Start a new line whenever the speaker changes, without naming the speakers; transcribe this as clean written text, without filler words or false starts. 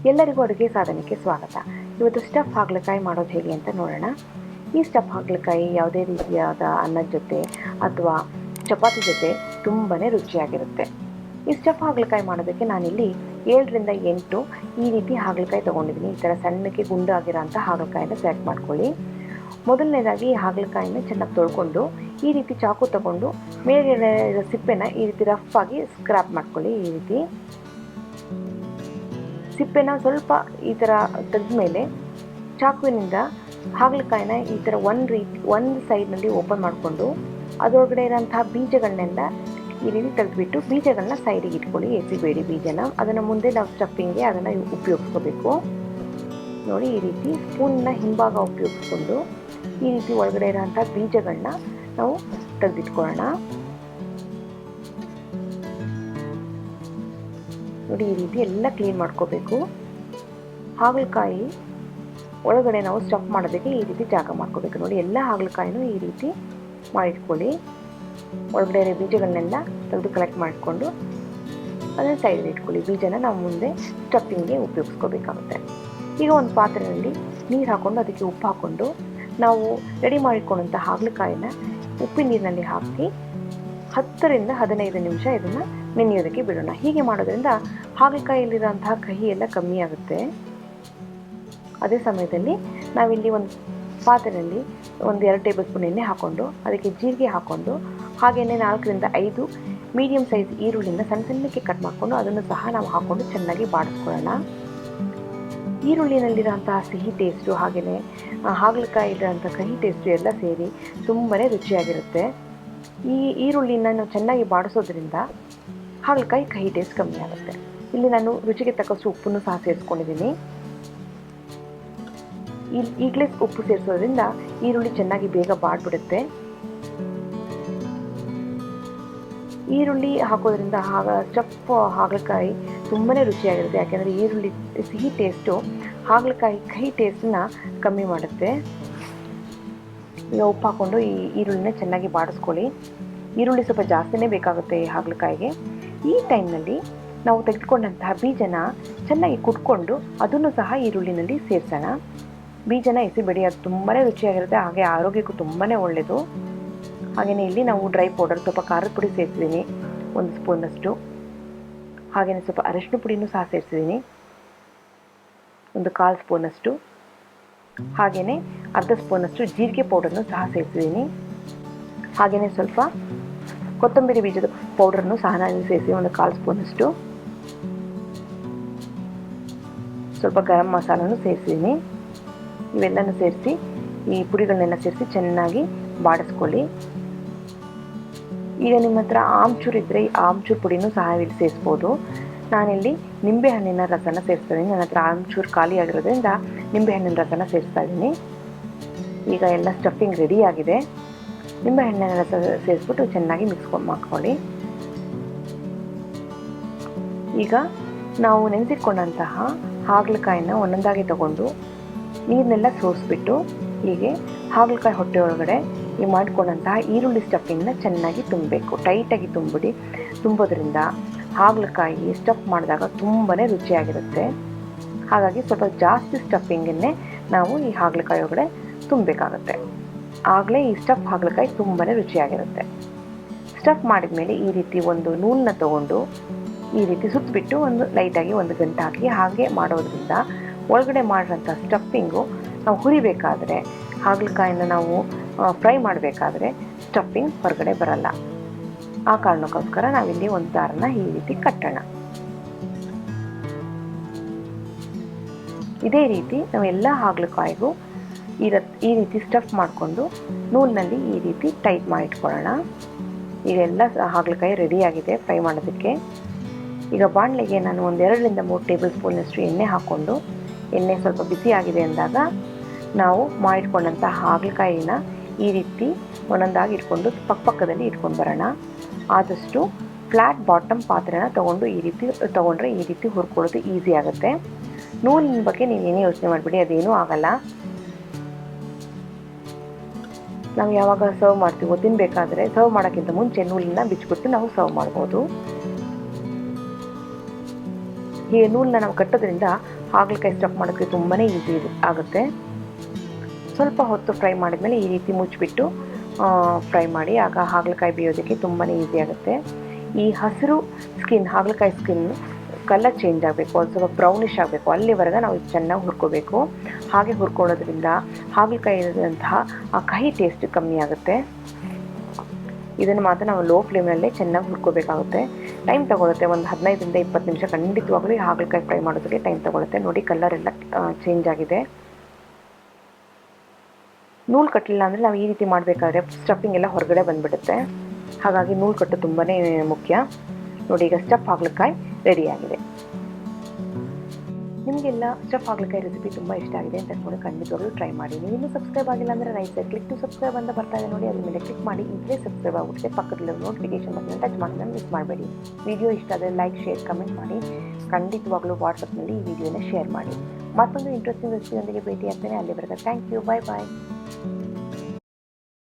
ಎಲ್ಲರಿಗೂ ಅಡುಗೆ ಸಾಧನಕ್ಕೆ ಸ್ವಾಗತ. ಇವತ್ತು ಸ್ಟಫ್ ಹಾಗಲಕಾಯಿ ಮಾಡೋದು ಹೇಗೆ ಅಂತ ನೋಡೋಣ. ಈ ಸ್ಟಫ್ ಹಾಗಲಕಾಯಿ ಯಾವುದೇ ರೀತಿಯಾದ ಅನ್ನದ ಜೊತೆ ಅಥವಾ ಚಪಾತಿ ಜೊತೆ ತುಂಬಾ ರುಚಿಯಾಗಿರುತ್ತೆ. ಈ ಸ್ಟಫ್ ಹಾಗಲಕಾಯಿ ಮಾಡೋದಕ್ಕೆ ನಾನಿಲ್ಲಿ 7ರಿಂದ 8 ಈ ರೀತಿ ಹಾಗಲಕಾಯಿ ತೊಗೊಂಡಿದ್ದೀನಿ. ಈ ಥರ ಸಣ್ಣಕ್ಕೆ ಗುಂಡಾಗಿರೋಂಥ ಹಾಗಲಕಾಯಿನ ಸೆಲೆಕ್ಟ್ ಮಾಡ್ಕೊಳ್ಳಿ. ಮೊದಲನೇದಾಗಿ ಈ ಹಾಗಲಕಾಯಿನ ಚೆನ್ನಾಗಿ ತೊಳ್ಕೊಂಡು ಈ ರೀತಿ ಚಾಕು ತಗೊಂಡು ಮೇಲ್ಗಡೆ ಇರೋ ಸಿಪ್ಪೆನ ಈ ರೀತಿ ರಫ್ ಆಗಿ ಸ್ಕ್ರಾಪ್ ಮಾಡ್ಕೊಳ್ಳಿ. ಈ ರೀತಿ ಸಿಪ್ಪೆನ ಸ್ವಲ್ಪ ಈ ಥರ ತೆಗೆದ್ಮೇಲೆ ಚಾಕುವಿನಿಂದ ಹಾಗಲಕಾಯಿನ ಈ ಥರ ಒಂದು ಸೈಡ್ನಲ್ಲಿ ಓಪನ್ ಮಾಡಿಕೊಂಡು ಅದರೊಳಗಡೆ ಇರೋಂತಹ ಬೀಜಗಳನ್ನೆಲ್ಲ ಈ ರೀತಿ ತೆಗೆದುಬಿಟ್ಟು ಬೀಜಗಳನ್ನ ಸೈಡಿಗೆ ಇಟ್ಕೊಳ್ಳಿ. ಎಸಿಬೇಡಿ ಬೀಜನ, ಅದನ್ನು ಮುಂದೆ ನಾವು ಸ್ಟಫಿಂಗ್ಗೆ ಅದನ್ನು ಉಪಯೋಗಿಸ್ಕೋಬೇಕು. ನೋಡಿ, ಈ ರೀತಿ ಸ್ಪೂನ್ನ ಹಿಂಭಾಗ ಉಪಯೋಗಿಸ್ಕೊಂಡು ಈ ರೀತಿ ಒಳಗಡೆ ಇರೋಂಥ ಬೀಜಗಳನ್ನ ನಾವು ತೆಗೆದಿಟ್ಕೊಳ್ಳೋಣ. ನೋಡಿ, ಈ ರೀತಿ ಎಲ್ಲ ಕ್ಲೀನ್ ಮಾಡ್ಕೋಬೇಕು. ಹಾಗಲಕಾಯಿ ಒಳಗಡೆ ನಾವು ಸ್ಟಫ್ ಮಾಡೋದಕ್ಕೆ ಈ ರೀತಿ ಜಾಗ ಮಾಡ್ಕೋಬೇಕು. ನೋಡಿ, ಎಲ್ಲ ಹಾಗಲಕಾಯಿನೂ ಈ ರೀತಿ ಮಾಡಿಟ್ಕೊಳ್ಳಿ. ಒಳಗಡೆ ಇರೋ ಬೀಜಗಳನ್ನೆಲ್ಲ ತೆಗೆದು ಕಲೆಕ್ಟ್ ಮಾಡಿಕೊಂಡು ಅದನ್ನು ಸೈಡಲ್ಲಿ ಇಟ್ಕೊಳ್ಳಿ. ಬೀಜನ ನಾವು ಮುಂದೆ ಸ್ಟಫಿಂಗ್ಗೆ ಉಪಯೋಗಿಸ್ಕೋಬೇಕಾಗುತ್ತೆ. ಈಗ ಒಂದು ಪಾತ್ರೆಯಲ್ಲಿ ನೀರು ಹಾಕ್ಕೊಂಡು ಅದಕ್ಕೆ ಉಪ್ಪು ಹಾಕ್ಕೊಂಡು ನಾವು ರೆಡಿ ಮಾಡಿಕೊಂಡಂಥ ಹಾಗಲಕಾಯಿನ ಉಪ್ಪಿನ ನೀರಿನಲ್ಲಿ ಹಾಕಿ 10ರಿಂದ 15 ನಿಮಿಷ ಇದನ್ನು ನೆನೆಯೋದಕ್ಕೆ ಬಿಡೋಣ. ಹೀಗೆ ಮಾಡೋದ್ರಿಂದ ಹಾಗಲಕಾಯಿಯಲ್ಲಿರೋಂತಹ ಕಹಿ ಎಲ್ಲ ಕಮ್ಮಿ ಆಗುತ್ತೆ. ಅದೇ ಸಮಯದಲ್ಲಿ ನಾವಿಲ್ಲಿ ಒಂದು ಪಾತ್ರೆಯಲ್ಲಿ ಒಂದು 2 ಟೇಬಲ್ ಸ್ಪೂನ್ ಎಣ್ಣೆ ಹಾಕ್ಕೊಂಡು ಅದಕ್ಕೆ ಜೀರಿಗೆ ಹಾಕ್ಕೊಂಡು ಹಾಗೆಯೇ 4ರಿಂದ 5 ಮೀಡಿಯಮ್ ಸೈಜ್ ಈರುಳ್ಳಿನ ಸಣ್ಣ ಸಣ್ಣಕ್ಕೆ ಕಟ್ ಮಾಡಿಕೊಂಡು ಅದನ್ನು ಸಹ ನಾವು ಹಾಕ್ಕೊಂಡು ಚೆನ್ನಾಗಿ ಬಾಡಿಸ್ಕೊಳ್ಳೋಣ. ಈರುಳ್ಳಿನಲ್ಲಿರೋಂತಹ ಸಿಹಿ ಟೇಸ್ಟು ಹಾಗೆಯೇ ಹಾಗಲಕಾಯಿಲಿರೋಂಥ ಕಹಿ ಟೇಸ್ಟು ಎಲ್ಲ ಸೇರಿ ತುಂಬಾ ರುಚಿಯಾಗಿರುತ್ತೆ. ಈ ಈರುಳ್ಳಿನ ನಾವು ಚೆನ್ನಾಗಿ ಬಾಡಿಸೋದ್ರಿಂದ ಹಾಗಲಕಾಯಿ ಕಹಿ ಟೇಸ್ಟ್ ಕಮ್ಮಿ ಆಗುತ್ತೆ. ಇಲ್ಲಿ ನಾನು ರುಚಿಗೆ ತಕ್ಕಷ್ಟು ಉಪ್ಪನ್ನು ಸಹ ಸೇರಿಸ್ಕೊಂಡಿದ್ದೀನಿ. ಈಗಲೇ ಉಪ್ಪು ಸೇರಿಸೋದ್ರಿಂದ ಈರುಳ್ಳಿ ಚೆನ್ನಾಗಿ ಬೇಗ ಬಾಡ್ಬಿಡುತ್ತೆ. ಈರುಳ್ಳಿ ಹಾಕೋದ್ರಿಂದ ಸ್ಟಫ್ ಹಾಗಲಕಾಯಿ ತುಂಬಾ ರುಚಿಯಾಗಿರುತ್ತೆ. ಯಾಕೆಂದರೆ ಈರುಳ್ಳಿ ಸಿಹಿ ಟೇಸ್ಟು ಹಾಗಲಕಾಯಿ ಕಹಿ ಟೇಸ್ಟನ್ನ ಕಮ್ಮಿ ಮಾಡುತ್ತೆ. ಈಗ ಉಪ್ಪು ಹಾಕ್ಕೊಂಡು ಈ ಈರುಳ್ಳಿನ ಚೆನ್ನಾಗಿ ಬಾಡಿಸ್ಕೊಳ್ಳಿ. ಈರುಳ್ಳಿ ಸ್ವಲ್ಪ ಜಾಸ್ತಿನೇ ಬೇಕಾಗುತ್ತೆ ಈ ಹಾಗಲಕಾಯಿಗೆ. ಈ ಟೈಮ್ನಲ್ಲಿ ನಾವು ತೆಗೆದುಕೊಂಡಂತಹ ಬೀಜನ ಚೆನ್ನಾಗಿ ಕುಟ್ಕೊಂಡು ಅದನ್ನು ಸಹ ಈರುಳ್ಳಿನಲ್ಲಿ ಸೇರಿಸೋಣ. ಬೀಜನ ಎಸಿಬೇಡಿ, ಅದು ತುಂಬಾ ರುಚಿಯಾಗಿರುತ್ತೆ, ಹಾಗೆ ಆರೋಗ್ಯಕ್ಕೂ ತುಂಬಾ ಒಳ್ಳೆಯದು. ಹಾಗೆಯೇ ಇಲ್ಲಿ ನಾವು ಡ್ರೈ ಪೌಡರ್ ಸ್ವಲ್ಪ ಖಾರದ ಪುಡಿ ಸೇರಿಸಿದ್ದೀನಿ 1 ಸ್ಪೂನಷ್ಟು. ಹಾಗೆಯೇ ಸ್ವಲ್ಪ ಅರಿಶಿನ ಪುಡಿನೂ ಸಹ ಸೇರಿಸಿದ್ದೀನಿ 1/4 ಸ್ಪೂನಷ್ಟು. ಹಾಗೆಯೇ ಅರ್ಧ ಸ್ಪೂನಷ್ಟು ಜೀರಿಗೆ ಪೌಡರ್ನು ಸಹ ಸೇರಿಸಿದ್ದೀನಿ. ಹಾಗೆಯೇ ಸ್ವಲ್ಪ ಕೊತ್ತಂಬರಿ ಬೀಜದ ಪೌಡರ್ನು ಸಹ ನಾನು ಸೇರಿಸಿ 1/4 ಸ್ಪೂನಷ್ಟು. ಸ್ವಲ್ಪ ಗರಂ ಮಸಾಲನೂ ಸೇರಿಸಿದ್ದೀನಿ. ಇವೆಲ್ಲನೂ ಸೇರಿಸಿ ಈ ಪುಡಿಗಳನ್ನೆಲ್ಲ ಸೇರಿಸಿ ಚೆನ್ನಾಗಿ ಬಾಡಿಸ್ಕೊಳ್ಳಿ. ಈಗ ನಿಮ್ಮ ಹತ್ರ ಆಮ್ಚೂರು ಇದ್ದರೆ ಈ ಆಮ್ಚೂರು ಪುಡಿನೂ ಸಹ ಇಲ್ಲಿ ಸೇರಿಸ್ಬೋದು. ನಾನಿಲ್ಲಿ ನಿಂಬೆಹಣ್ಣಿನ ರಸನ ಸೇರಿಸ್ತಾ ಇದ್ದೀನಿ. ನನ್ನ ಹತ್ರ ಆಮ್ಚೂರು ಖಾಲಿ ಆಗಿರೋದ್ರಿಂದ ನಿಂಬೆಹಣ್ಣಿನ ರಸನ ಸೇರಿಸ್ತಾ ಇದ್ದೀನಿ. ಈಗ ಎಲ್ಲ ಸ್ಟಫಿಂಗ್ ರೆಡಿಯಾಗಿದೆ. ನಿಂಬೆಹಣ್ಣಿನ ರಸ ಸೇರಿಸ್ಬಿಟ್ಟು ಚೆನ್ನಾಗಿ ಮಾಡ್ಕೊಳ್ಳಿ. ಈಗ ನಾವು ನೆನೆಸಿಟ್ಕೊಂಡಂತಹ ಹಾಗಲಕಾಯಿನ ಒಂದೊಂದಾಗಿ ತಗೊಂಡು ನೀರನ್ನೆಲ್ಲ ಸೋಸಿಬಿಟ್ಟು ಹೀಗೆ ಹಾಗಲಕಾಯಿ ಹೊಟ್ಟೆ ಒಳಗಡೆ ಈ ಮಾಡಿಕೊಂಡಂತಹ ಈರುಳ್ಳಿ ಸ್ಟಫಿಂಗ್ನ ಚೆನ್ನಾಗಿ ತುಂಬಬೇಕು. ಟೈಟಾಗಿ ತುಂಬೋದ್ರಿಂದ ಹಾಗಲಕಾಯಿ ಸ್ಟಫ್ ಮಾಡಿದಾಗ ತುಂಬಾ ರುಚಿಯಾಗಿರುತ್ತೆ. ಹಾಗಾಗಿ ಸ್ವಲ್ಪ ಜಾಸ್ತಿ ಸ್ಟಫಿಂಗನ್ನೇ ನಾವು ಈ ಹಾಗಲಕಾಯಿ ಒಳಗಡೆ ತುಂಬಬೇಕಾಗುತ್ತೆ. ಆಗಲೇ ಈ ಸ್ಟಫ್ ಹಾಗಲಕಾಯಿ ತುಂಬಾ ರುಚಿಯಾಗಿರುತ್ತೆ. ಸ್ಟಫ್ ಮಾಡಿದ ಮೇಲೆ ಈ ರೀತಿ ಒಂದು ನೂಲನ್ನ ತಗೊಂಡು ಈ ರೀತಿ ಸುತ್ತಬಿಟ್ಟು ಒಂದು ಲೈಟಾಗಿ 1 ಗಂಟೆ ಹಾಕಿ ಹಾಗೆ ಮಾಡೋದ್ರಿಂದ ಒಳಗಡೆ ಮಾಡಿರೋಂಥ ಸ್ಟಫಿಂಗು ನಾವು ಹುರಿಬೇಕಾದ್ರೆ ಹಾಗಲಕಾಯಿನ ನಾವು ಫ್ರೈ ಮಾಡಬೇಕಾದ್ರೆ ಸ್ಟಫಿಂಗ್ ಹೊರಗಡೆ ಬರಲ್ಲ. ಆ ಕಾರಣಕ್ಕೋಸ್ಕರ ನಾವಿಲ್ಲಿ ಒಂದು ದಾರನ ಈ ರೀತಿ ಕಟ್ಟೋಣ. ಇದೇ ರೀತಿ ನಾವು ಎಲ್ಲ ಹಾಗಲಕಾಯಿಗೂ ಈ ರೀತಿ ಸ್ಟಫ್ ಮಾಡಿಕೊಂಡು ನೂಲಿನಲ್ಲಿ ಈ ರೀತಿ ಟೈಟ್ ಮಾಡಿಟ್ಕೊಳ್ಳೋಣ. ಈಗ ಎಲ್ಲ ಹಾಗಲಕಾಯಿ ರೆಡಿಯಾಗಿದೆ ಫ್ರೈ ಮಾಡೋದಕ್ಕೆ. ಈಗ ಬಾಣಲೆಗೆ ನಾನು ಒಂದು 2ರಿಂದ 3 ಟೇಬಲ್ ಸ್ಪೂನಷ್ಟು ಎಣ್ಣೆ ಹಾಕ್ಕೊಂಡು ಎಣ್ಣೆ ಸ್ವಲ್ಪ ಬಿಸಿ ಆಗಿದೆ ಅಂದಾಗ ನಾವು ಮಾಡಿಟ್ಕೊಂಡಂಥ ಹಾಗಲಕಾಯಿನ ಈ ರೀತಿ ಒಂದೊಂದಾಗಿ ಇಟ್ಕೊಂಡು ಪಕ್ಕದಲ್ಲಿ ಇಟ್ಕೊಂಡು ಬರೋಣ. ಆದಷ್ಟು ಫ್ಲ್ಯಾಟ್ ಬಾಟಮ್ ಪಾತ್ರೆನ ತೊಗೊಂಡು ಈ ರೀತಿ ತೊಗೊಂಡ್ರೆ ಈ ರೀತಿ ಹುರ್ಕೊಳ್ಳೋದು ಈಸಿ ಆಗುತ್ತೆ. ನೂಲಿನ ಬಗ್ಗೆ ನೀವು ಏನೇ ಯೋಚನೆ ಮಾಡಿಬಿಡಿ, ಅದೇನೂ ಆಗಲ್ಲ. ನಾವು ಯಾವಾಗ ಸರ್ವ್ ಮಾಡ್ತೀವೋ ತಿನ್ನಬೇಕಾದ್ರೆ ಸರ್ವ್ ಮಾಡೋಕ್ಕಿಂತ ಮುಂಚೆ ನೂಲನ್ನ ಬಿಚ್ಚಿಬಿಟ್ಟು ನಾವು ಸರ್ವ್ ಮಾಡ್ಬೋದು. ಈ ನೂಲನ್ನ ನಾವು ಕಟ್ಟೋದ್ರಿಂದ ಹಾಗಲಕಾಯಿ ಸ್ಟಫ್ ಮಾಡೋಕ್ಕೆ ತುಂಬಾ ಈಸಿ ಆಗುತ್ತೆ. ಸ್ವಲ್ಪ ಹೊತ್ತು ಫ್ರೈ ಮಾಡಿದ್ಮೇಲೆ ಈ ರೀತಿ ಮುಚ್ಚಿಬಿಟ್ಟು ಫ್ರೈ ಮಾಡಿ, ಆಗ ಹಾಗಲಕಾಯಿ ಬೇಯೋದಕ್ಕೆ ತುಂಬಾ ಈಸಿ ಆಗುತ್ತೆ. ಈ ಹಸಿರು ಹಾಗಲಕಾಯಿ ಸ್ಕಿನ್ ಕಲರ್ ಚೇಂಜ್ ಆಗಬೇಕು, ಒಂದು ಸ್ವಲ್ಪ ಬ್ರೌನಿಷ್ ಆಗಬೇಕು, ಅಲ್ಲಿವರೆಗೆ ನಾವು ಚೆನ್ನಾಗಿ ಹುರ್ಕೋಬೇಕು. ಹಾಗೆ ಹುರ್ಕೊಳ್ಳೋದ್ರಿಂದ ಹಾಗಲಕಾಯಿ ಇರೋದಂತಹ ಆ ಕಹಿ ಟೇಸ್ಟ್ ಕಮ್ಮಿ ಆಗುತ್ತೆ. ಇದನ್ನು ಮಾತ್ರ ನಾವು ಲೋ ಫ್ಲೇಮ್ನಲ್ಲೇ ಚೆನ್ನಾಗಿ ಹುರ್ಕೋಬೇಕಾಗುತ್ತೆ. ಟೈಮ್ ತೊಗೊಳುತ್ತೆ, ಒಂದು 15ರಿಂದ 20 ನಿಮಿಷ ಖಂಡಿತವಾಗ್ಲೂ ಈ ಹಾಗಲಕಾಯಿ ಫ್ರೈ ಮಾಡೋದಕ್ಕೆ ಟೈಮ್ ತೊಗೊಳುತ್ತೆ. ನೋಡಿ ಕಲರ್ ಎಲ್ಲ ಚೇಂಜ್ ಆಗಿದೆ. ನೂಲು ಕಟ್ಟಲಿಲ್ಲ ಅಂದರೆ ನಾವು ಈ ರೀತಿ ಮಾಡಬೇಕಾದ್ರೆ ಸ್ಟಫಿಂಗ್ ಎಲ್ಲ ಹೊರಗಡೆ ಬಂದುಬಿಡುತ್ತೆ. ಹಾಗಾಗಿ ನೂಲು ಕಟ್ಟು ತುಂಬಾ ಮುಖ್ಯ. ನೋಡಿ ಈಗ ಸ್ಟಫ್ ಹಾಗಲಕಾಯಿ ರೆಡಿಯಾಗಿದೆ. ನಿಮಗೆಲ್ಲ ಸ್ಟಫ್ ಹಾಗಲಕಾಯಿ ರೆಸಿಪಿ ತುಂಬ ಇಷ್ಟ ಆಗಿದೆ ಅಂತ ಅನ್ಕೊಂಡು ಖಂಡಿತವಾಗ್ಲೂ ಟ್ರೈ ಮಾಡಿ. ನೀವು ಇನ್ನೂ ಸಬ್ಸ್ಕ್ರೈಬ್ ಆಗಿಲ್ಲ ಅಂದರೆ right side click to subscribe ಅಂತ ಬರ್ತಾ ಇದೆ ನೋಡಿ, ಅದ್ರ ಮೇಲೆ ಕ್ಲಿಕ್ ಮಾಡಿ ಈಗಲೇ ಸಬ್ಸ್ಕ್ರೈಬ್ ಆಗಿಬಿಡುತ್ತೆ. ಪಕ್ಕದಲ್ಲಿರೋ ನೋಟಿಫಿಕೇಶನ್ ಬಟನ್ ಟಚ್ ಮಾಡೋದನ್ನು ಮಿಸ್ ಮಾಡಬೇಡಿ. ವಿಡಿಯೋ ಇಷ್ಟ ಆದರೆ ಲೈಕ್, ಶೇರ್, ಕಮೆಂಟ್ ಮಾಡಿ. ಖಂಡಿತವಾಗ್ಲೂ ವಾಟ್ಸಪ್ನಲ್ಲಿ ಈ ವಿಡಿಯೋನ ಶೇರ್ ಮಾಡಿ. ಮತ್ತೊಂದು ಇಂಟ್ರೆಸ್ಟಿಂಗ್ ರೆಸಿಪಿಯೊಂದಿಗೆ ಭೇಟಿ ಆಗ್ತೇನೆ. ಅಲ್ಲಿವರೆಗೆ ಥ್ಯಾಂಕ್ ಯು, ಬಾಯ್ ಬಾಯ್.